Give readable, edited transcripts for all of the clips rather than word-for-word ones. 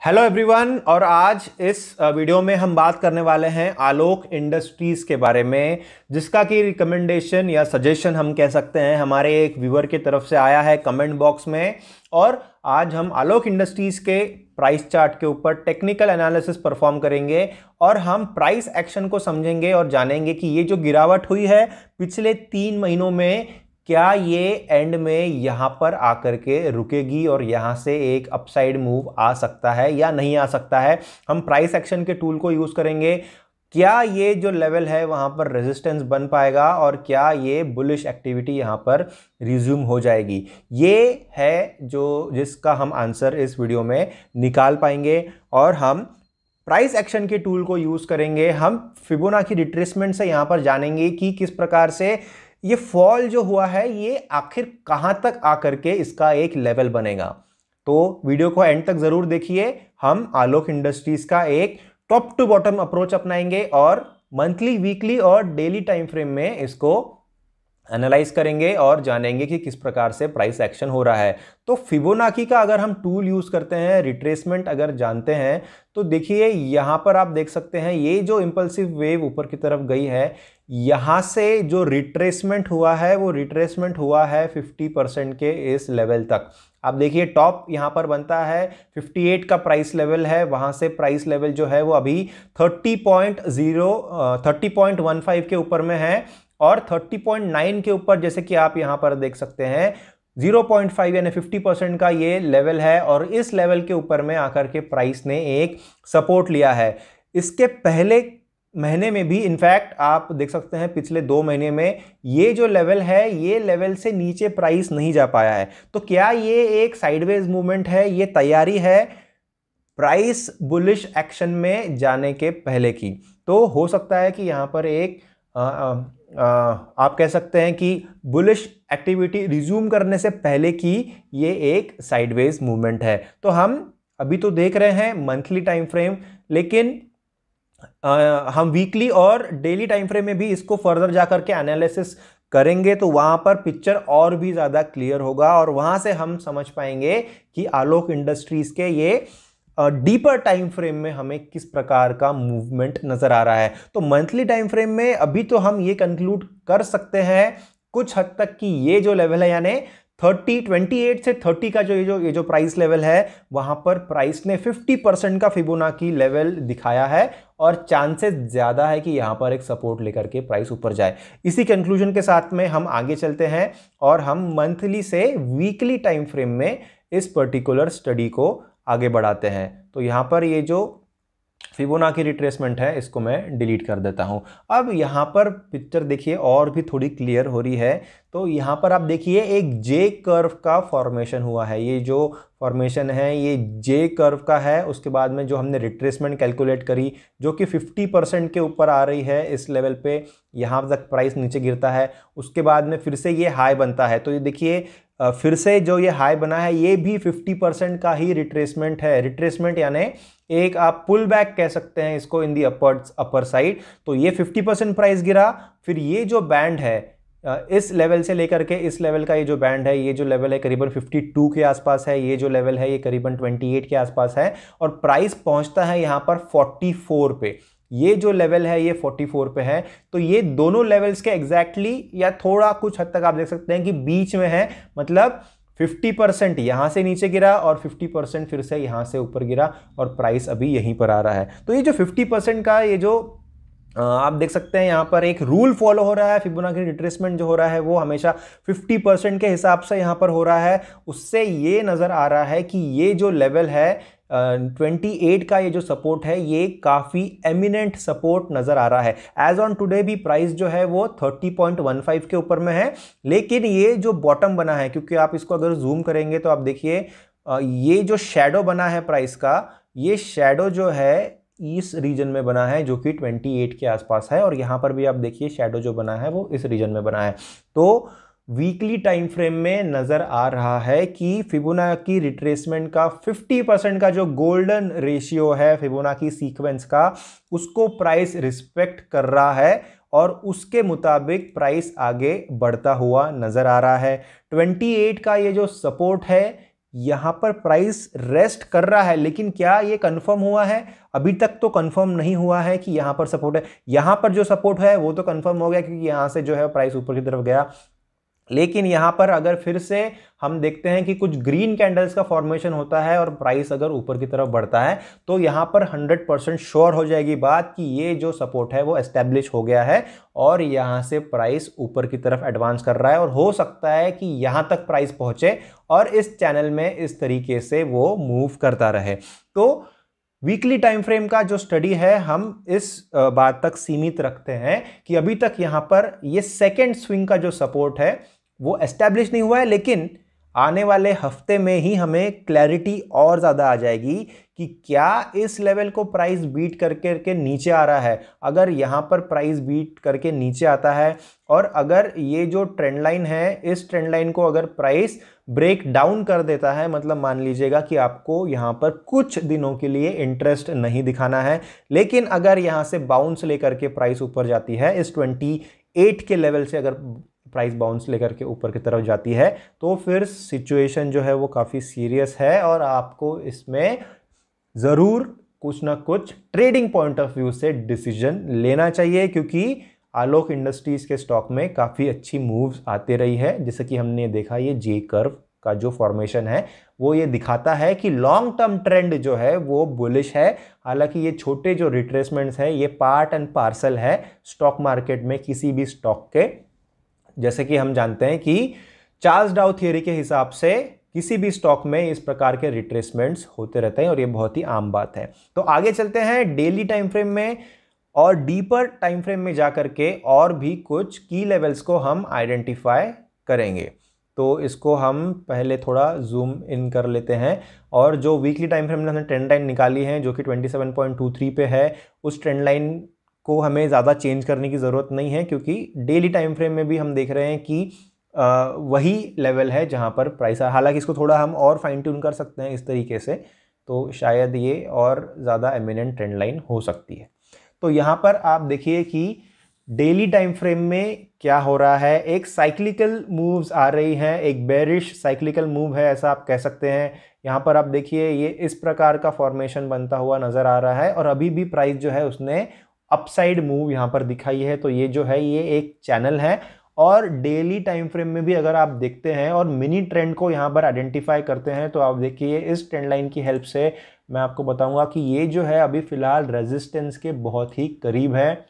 Hello everyone. और आज इस वीडियो में हम बात करने वाले हैं आलोक इंडस्ट्रीज के बारे में, जिसका कि रिकमेंडेशन या सजेशन हम कह सकते हैं हमारे एक व्यूअर की तरफ से आया है कमेंट बॉक्स में। और आज हम आलोक इंडस्ट्रीज के प्राइस चार्ट के ऊपर टेक्निकल एनालिसिस परफॉर्म करेंगे और हम प्राइस एक्शन को समझेंगे और जानेंगे कि ये जो गिरावट हुई है पिछले 3 महीनों में, क्या ये एंड में यहां पर आकर के रुकेगी और यहां से एक अपसाइड मूव आ सकता है या नहीं आ सकता है। हम प्राइस एक्शन के टूल को यूज करेंगे। क्या ये जो लेवल है वहां पर रेजिस्टेंस बन पाएगा और क्या ये बुलिश एक्टिविटी यहां पर रिज्यूम हो जाएगी, ये है जिसका हम आंसर इस वीडियो में निकाल पाएंगे। और हम प्राइस एक्शन के टूल को यूज करेंगे। हम फिबोनाची रिट्रेसमेंट से यहां पर जानेंगे कि किस प्रकार से ये फॉल जो हुआ है ये आखिर कहां तक आकर के इसका एक लेवल बनेगा। तो वीडियो को एंड तक जरूर देखिए। हम आलोक इंडस्ट्रीज का एक टॉप टू बॉटम अप्रोच अपनाएंगे और मंथली, वीकली और डेली टाइम फ्रेम में इसको एनालाइज करेंगे और जानेंगे कि किस प्रकार से प्राइस एक्शन हो रहा है। तो फिबोनाची का अगर हम टूल यूज करते हैं, रिट्रेसमेंट अगर जानते हैं, तो देखिए यहां पर आप देख सकते हैं ये जो इंपल्सिव वेव ऊपर की तरफ गई है, यहां से जो रिट्रेसमेंट हुआ है वो रिट्रेसमेंट हुआ है 50% के इस लेवल तक। आप देखिए टॉप यहां पर बनता है 58 का प्राइस लेवल है, वहां से प्राइस लेवल जो है वो अभी 30.15 के ऊपर में है और 30.9 के ऊपर जैसे कि आप यहां पर देख सकते हैं 0.5 यानी 50% का ये लेवल है। और इस लेवल के ऊपर में आकर के प्राइस ने एक सपोर्ट लिया है। इसके पहले महीने में भी इनफैक्ट आप देख सकते हैं पिछले 2 महीने में ये जो लेवल है ये लेवल से नीचे प्राइस नहीं जा पाया है। तो क्या ये एक साइडवेज मूवमेंट है, ये तैयारी है प्राइस बुलिश एक्शन में जाने के पहले की। तो हो सकता है कि यहां पर एक आप कह सकते हैं कि बुलिश एक्टिविटी रिज्यूम करने से पहले की ये एक साइडवेज मूवमेंट है। तो हम अभी तो देख रहे हैं मंथली टाइम फ्रेम, लेकिन हम वीकली और डेली टाइम फ्रेम में भी इसको फर्दर जाकर के एनालिसिस करेंगे तो वहां पर पिक्चर और भी ज्यादा क्लियर होगा और वहां से हम समझ पाएंगे कि आलोक इंडस्ट्रीज के ये डीपर टाइम फ्रेम में हमें किस प्रकार का मूवमेंट नजर आ रहा है। तो मंथली टाइम फ्रेम में अभी तो हम ये कंक्लूड कर सकते हैं कुछ हद तक कि ये जो लेवल है यानी 28 से 30 का ये जो प्राइस लेवल है वहां पर प्राइस ने 50% का फिबोनाची लेवल दिखाया है और चांसेस ज्यादा है कि यहां पर एक सपोर्ट लेकर के प्राइस ऊपर जाए। इसी कंक्लूजन के साथ में हम आगे चलते हैं और हम मंथली से वीकली टाइम फ्रेम में इस पर्टिकुलर स्टडी को आगे बढ़ाते हैं। तो यहां पर ये जो फिबोनाची रिट्रेसमेंट है इसको मैं डिलीट कर देता हूं। अब यहां पर पिक्चर देखिए और भी थोड़ी क्लियर हो रही है। तो यहां पर आप देखिए एक जे कर्व का फॉर्मेशन हुआ है। ये जो फॉर्मेशन है ये जे कर्व का है। उसके बाद में जो हमने रिट्रेसमेंट कैलकुलेट करी जो कि 50% के ऊपर आ रही है इस लेवल पे, यहां तक प्राइस नीचे गिरता है, उसके बाद में फिर से ये हाई बनता है। तो ये देखिए फिर से जो ये हाई बना है ये भी 50% का ही रिट्रेसमेंट है। रिट्रेसमेंट यानी एक आप पुल बैक कह सकते हैं इसको इन दी अपर साइड। तो ये 50% प्राइस गिरा, फिर ये जो बैंड है इस लेवल से लेकर के इस लेवल का ये जो बैंड है, ये जो लेवल है करीबन 52 के आसपास है, ये जो लेवल है ये करीबन 28 के आसपास है और प्राइस पहुंचता है यहां पर 44 पे। ये जो लेवल है ये 44 पे है। तो ये दोनों लेवल्स के एग्जैक्टली या थोड़ा कुछ हद तक आप देख सकते हैं कि बीच में है। मतलब 50% यहां से नीचे गिरा और 50% फिर से यहां से ऊपर गिरा और प्राइस अभी यहीं पर आ रहा है। तो ये जो 50% का ये जो आप देख सकते हैं यहां पर एक रूल फॉलो हो रहा है। फिबोनाची रिट्रेसमेंट जो हो रहा है वो हमेशा 50% के हिसाब से यहां पर हो रहा है। उससे ये नजर आ रहा है कि ये जो लेवल है 28 का ये जो सपोर्ट है ये काफी एमिनेंट सपोर्ट नजर आ रहा है। एज ऑन टुडे भी प्राइस जो है वो 30.15 के ऊपर में है, लेकिन ये जो बॉटम बना है, क्योंकि आप इसको अगर जूम करेंगे तो आप देखिए ये जो शैडो बना है प्राइस का, ये शैडो जो है इस रीजन में बना है जो कि 28 के आसपास है और यहां पर भी आप देखिए शैडो जो बना है वो इस रीजन में बना है। तो वीकली टाइम फ्रेम में नजर आ रहा है कि फिबोनाची रिट्रेसमेंट का 50% का जो गोल्डन रेशियो है फिबोनाची सीक्वेंस का, उसको प्राइस रिस्पेक्ट कर रहा है और उसके मुताबिक प्राइस आगे बढ़ता हुआ नजर आ रहा है। 28 का ये जो सपोर्ट है यहां पर प्राइस रेस्ट कर रहा है, लेकिन क्या ये कंफर्म हुआ है? अभी तक तो कंफर्म नहीं हुआ है कि यहां पर सपोर्ट है। यहां पर जो सपोर्ट है वो तो कंफर्म हो गया, क्योंकि यहां से जो है प्राइस ऊपर की तरफ गया। लेकिन यहां पर अगर फिर से हम देखते हैं कि कुछ ग्रीन कैंडल्स का फॉर्मेशन होता है और प्राइस अगर ऊपर की तरफ बढ़ता है, तो यहां पर 100% श्योर हो जाएगी बात कि ये जो सपोर्ट है वो एस्टेब्लिश हो गया है और यहां से प्राइस ऊपर की तरफ एडवांस कर रहा है। और हो सकता है कि यहां तक प्राइस पहुंचे और इस चैनल में इस तरीके से वो मूव करता रहे। तो वीकली टाइम फ्रेम का जो स्टडी है हम इस बात तक सीमित रखते हैं कि अभी तक यहां पर ये सेकेंड स्विंग का जो सपोर्ट है वो एस्टैब्लिश नहीं हुआ है, लेकिन आने वाले हफ्ते में ही हमें क्लैरिटी और ज़्यादा आ जाएगी कि क्या इस लेवल को प्राइस बीट करके नीचे आ रहा है। अगर यहाँ पर प्राइस बीट करके नीचे आता है और अगर ये जो ट्रेंड लाइन है, इस ट्रेंड लाइन को अगर प्राइस ब्रेक डाउन कर देता है, मतलब मान लीजिएगा कि आपको यहाँ पर कुछ दिनों के लिए इंटरेस्ट नहीं दिखाना है, लेकिन अगर यहाँ से बाउंस लेकर के प्राइस ऊपर जाती है, इस 28 के लेवल से अगर प्राइस बाउंस लेकर के ऊपर की तरफ जाती है, तो फिर सिचुएशन जो है वो काफ़ी सीरियस है और आपको इसमें ज़रूर कुछ ना कुछ ट्रेडिंग पॉइंट ऑफ व्यू से डिसीजन लेना चाहिए, क्योंकि आलोक इंडस्ट्रीज़ के स्टॉक में काफ़ी अच्छी मूव्स आती रही है। जैसे कि हमने देखा, ये जे कर्व का जो फॉर्मेशन है वो ये दिखाता है कि लॉन्ग टर्म ट्रेंड जो है वो बुलिश है। हालांकि ये छोटे जो रिट्रेसमेंट्स है ये पार्ट एंड पार्सल है स्टॉक मार्केट में किसी भी स्टॉक के। जैसे कि हम जानते हैं कि चार्ल्स डाउ थियरी के हिसाब से किसी भी स्टॉक में इस प्रकार के रिट्रेसमेंट्स होते रहते हैं और ये बहुत ही आम बात है। तो आगे चलते हैं डेली टाइम फ्रेम में और डीपर टाइम फ्रेम में जाकर के और भी कुछ की लेवल्स को हम आइडेंटिफाई करेंगे। तो इसको हम पहले थोड़ा जूम इन कर लेते हैं और जो वीकली टाइम फ्रेम में हमने ट्रेंड लाइन निकाली है जो कि 27.23 पे है, उस ट्रेंड लाइन को हमें ज़्यादा चेंज करने की ज़रूरत नहीं है, क्योंकि डेली टाइम फ्रेम में भी हम देख रहे हैं कि वही लेवल है जहां पर प्राइस है। हालांकि इसको थोड़ा हम और फाइन ट्यून कर सकते हैं इस तरीके से, तो शायद ये और ज़्यादा एमिनेंट ट्रेंड लाइन हो सकती है। तो यहाँ पर आप देखिए कि डेली टाइम फ्रेम में क्या हो रहा है। एक साइक्लिकल मूव्स आ रही हैं, एक बेरिश साइक्लिकल मूव है ऐसा आप कह सकते हैं। यहाँ पर आप देखिए ये इस प्रकार का फॉर्मेशन बनता हुआ नज़र आ रहा है और अभी भी प्राइस जो है उसने अपसाइड मूव यहाँ पर दिखाई है। तो ये जो है ये एक चैनल है और डेली टाइम फ्रेम में भी अगर आप देखते हैं और मिनी ट्रेंड को यहाँ पर आइडेंटिफाई करते हैं, तो आप देखिए इस ट्रेंड लाइन की हेल्प से मैं आपको बताऊंगा कि ये जो है अभी फिलहाल रेजिस्टेंस के बहुत ही करीब है।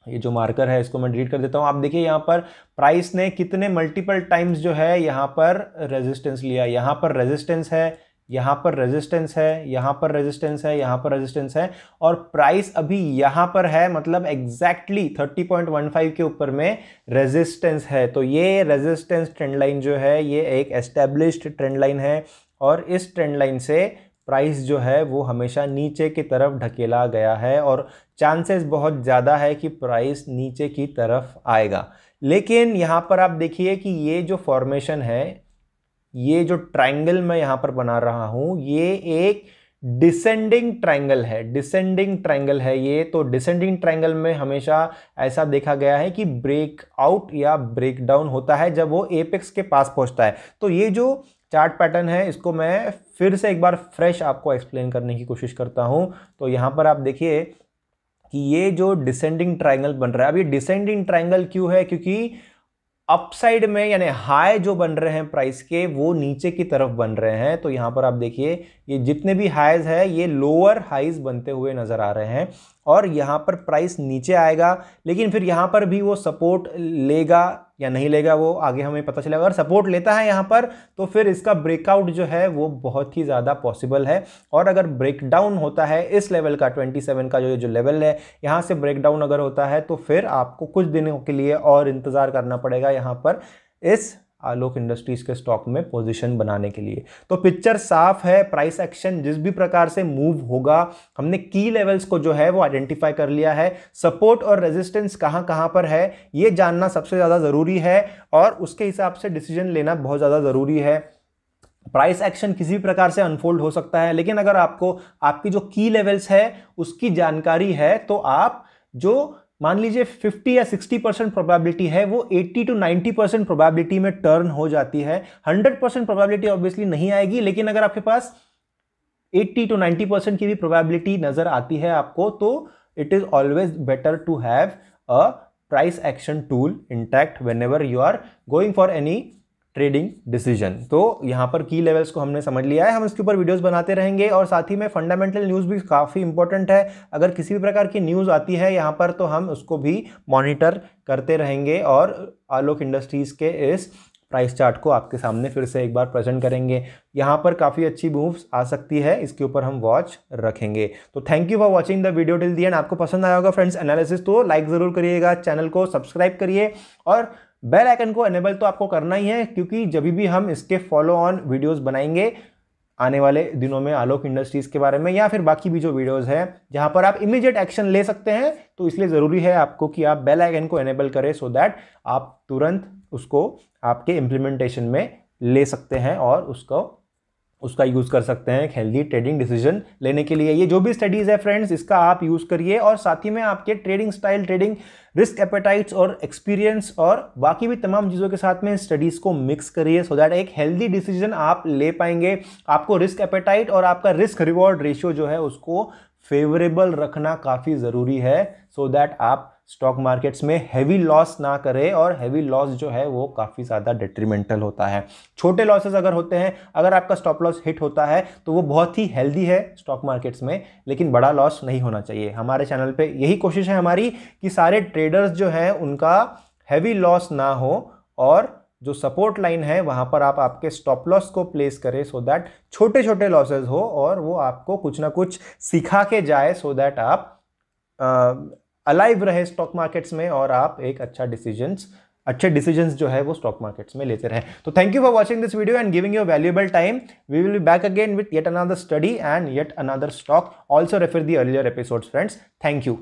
ये जो मार्कर है इसको मैं डिलीट कर देता हूँ। आप देखिए यहाँ पर प्राइस ने कितने मल्टीपल टाइम्स जो है यहाँ पर रेजिस्टेंस लिया। यहाँ पर रेजिस्टेंस है, यहाँ पर रेजिस्टेंस है, यहाँ पर रेजिस्टेंस है, यहाँ पर रेजिस्टेंस है और प्राइस अभी यहाँ पर है, मतलब एग्जैक्टली 30.15 के ऊपर में रेजिस्टेंस है। तो ये रेजिस्टेंस ट्रेंड लाइन जो है ये एक एस्टेब्लिश्ड ट्रेंड लाइन है और इस ट्रेंड लाइन से प्राइस जो है वो हमेशा नीचे की तरफ ढकेला गया है और चांसेस बहुत ज़्यादा है कि प्राइस नीचे की तरफ आएगा। लेकिन यहाँ पर आप देखिए कि ये जो फॉर्मेशन है, ये जो ट्रायंगल मैं यहाँ पर बना रहा हूँ, ये एक डिसेंडिंग ट्रायंगल है। डिसेंडिंग ट्रायंगल है ये। तो डिसेंडिंग ट्रायंगल में हमेशा ऐसा देखा गया है कि ब्रेकआउट या ब्रेकडाउन होता है जब वो एपेक्स के पास पहुँचता है। तो ये जो चार्ट पैटर्न है इसको मैं फिर से एक बार फ्रेश आपको एक्सप्लेन करने की कोशिश करता हूँ। तो यहाँ पर आप देखिए कि ये जो डिसेंडिंग ट्रायंगल बन रहा है, अब ये डिसेंडिंग ट्रायंगल क्यों है? क्योंकि अपसाइड में यानी हाई जो बन रहे हैं प्राइस के वो नीचे की तरफ बन रहे हैं। तो यहाँ पर आप देखिए ये जितने भी हाईज है ये लोअर हाईज बनते हुए नजर आ रहे हैं और यहाँ पर प्राइस नीचे आएगा, लेकिन फिर यहाँ पर भी वो सपोर्ट लेगा या नहीं लेगा वो आगे हमें पता चलेगा। अगर सपोर्ट लेता है यहाँ पर तो फिर इसका ब्रेकआउट जो है वो बहुत ही ज़्यादा पॉसिबल है और अगर ब्रेकडाउन होता है इस लेवल का 27 का जो लेवल है, यहाँ से ब्रेकडाउन अगर होता है तो फिर आपको कुछ दिनों के लिए और इंतज़ार करना पड़ेगा यहाँ पर इस आलोक इंडस्ट्रीज के स्टॉक में पोजीशन बनाने के लिए। तो पिक्चर साफ है। प्राइस एक्शन जिस भी प्रकार से मूव होगा, हमने की लेवल्स को जो है वो आइडेंटिफाई कर लिया है। सपोर्ट और रेजिस्टेंस कहां कहां पर है ये जानना सबसे ज़्यादा ज़रूरी है और उसके हिसाब से डिसीजन लेना बहुत ज़्यादा ज़रूरी है। प्राइस एक्शन किसी भी प्रकार से अनफोल्ड हो सकता है, लेकिन अगर आपको आपकी जो की लेवल्स है उसकी जानकारी है तो आप जो मान लीजिए 50 या 60% प्रोबेबिलिटी है, वो 80 to 90% प्रोबेबिलिटी में टर्न हो जाती है। 100% प्रोबेबिलिटी ऑब्वियसली नहीं आएगी, लेकिन अगर आपके पास 80 to 90% की भी प्रोबेबिलिटी नजर आती है आपको, तो it is always better to have a price action tool intact whenever you are going for any trading decision. तो यहां पर की लेवल्स को हमने समझ लिया है, हम इसके ऊपर वीडियोस बनाते रहेंगे और साथ ही में फंडामेंटल न्यूज़ भी काफ़ी इंपॉर्टेंट है। अगर किसी भी प्रकार की न्यूज़ आती है यहां पर तो हम उसको भी मॉनिटर करते रहेंगे और आलोक इंडस्ट्रीज के इस प्राइस चार्ट को आपके सामने फिर से एक बार प्रेजेंट करेंगे। यहाँ पर काफ़ी अच्छी मूव्स आ सकती है, इसके ऊपर हम वॉच रखेंगे। तो thank you for watching the video till the and. आपको पसंद आया होगा फ्रेंड्स एनालिसिस, तो लाइक ज़रूर करिएगा, चैनल को सब्सक्राइब करिए और बेल आइकन को एनेबल तो आपको करना ही है, क्योंकि जब भी हम इसके फॉलो ऑन वीडियोस बनाएंगे आने वाले दिनों में आलोक इंडस्ट्रीज के बारे में या फिर बाकी भी जो वीडियोस हैं जहां पर आप इमीडिएट एक्शन ले सकते हैं, तो इसलिए ज़रूरी है आपको कि आप बेल आइकन को एनेबल करें सो दैट आप तुरंत उसको आपके इम्प्लीमेंटेशन में ले सकते हैं और उसका यूज़ कर सकते हैं एक हेल्दी ट्रेडिंग डिसीजन लेने के लिए। ये जो भी स्टडीज़ है फ्रेंड्स, इसका आप यूज़ करिए और साथ ही में आपके trading style, trading risk appetites और एक्सपीरियंस और बाकी भी तमाम चीज़ों के साथ में स्टडीज़ को मिक्स करिए सो दैट एक हेल्दी डिसीजन आप ले पाएंगे। आपको रिस्क एपेटाइट और आपका रिस्क रिवॉर्ड रेशियो जो है उसको फेवरेबल रखना काफ़ी ज़रूरी है सो दैट आप स्टॉक मार्केट्स में हैवी लॉस ना करें, और हैवी लॉस जो है वो काफ़ी ज़्यादा डेट्रीमेंटल होता है। छोटे लॉसेस अगर होते हैं, अगर आपका स्टॉप लॉस हिट होता है तो वो बहुत ही हेल्दी है स्टॉक मार्केट्स में, लेकिन बड़ा लॉस नहीं होना चाहिए। हमारे चैनल पे यही कोशिश है हमारी कि सारे ट्रेडर्स जो हैं उनका हैवी लॉस ना हो और जो सपोर्ट लाइन है वहां पर आप आपके स्टॉप लॉस को प्लेस करें सो दैट छोटे छोटे लॉसेस हो और वो आपको कुछ ना कुछ सिखा के जाए सो दैट आप अलाइव रहे स्टॉक मार्केट्स में और आप एक अच्छे डिसीजंस जो है वो स्टॉक मार्केट्स में लेते रहें। तो thank you for watching this video and giving your valuable time. We will be back again with yet another study and yet another stock. Also refer the earlier episodes friends. Thank you.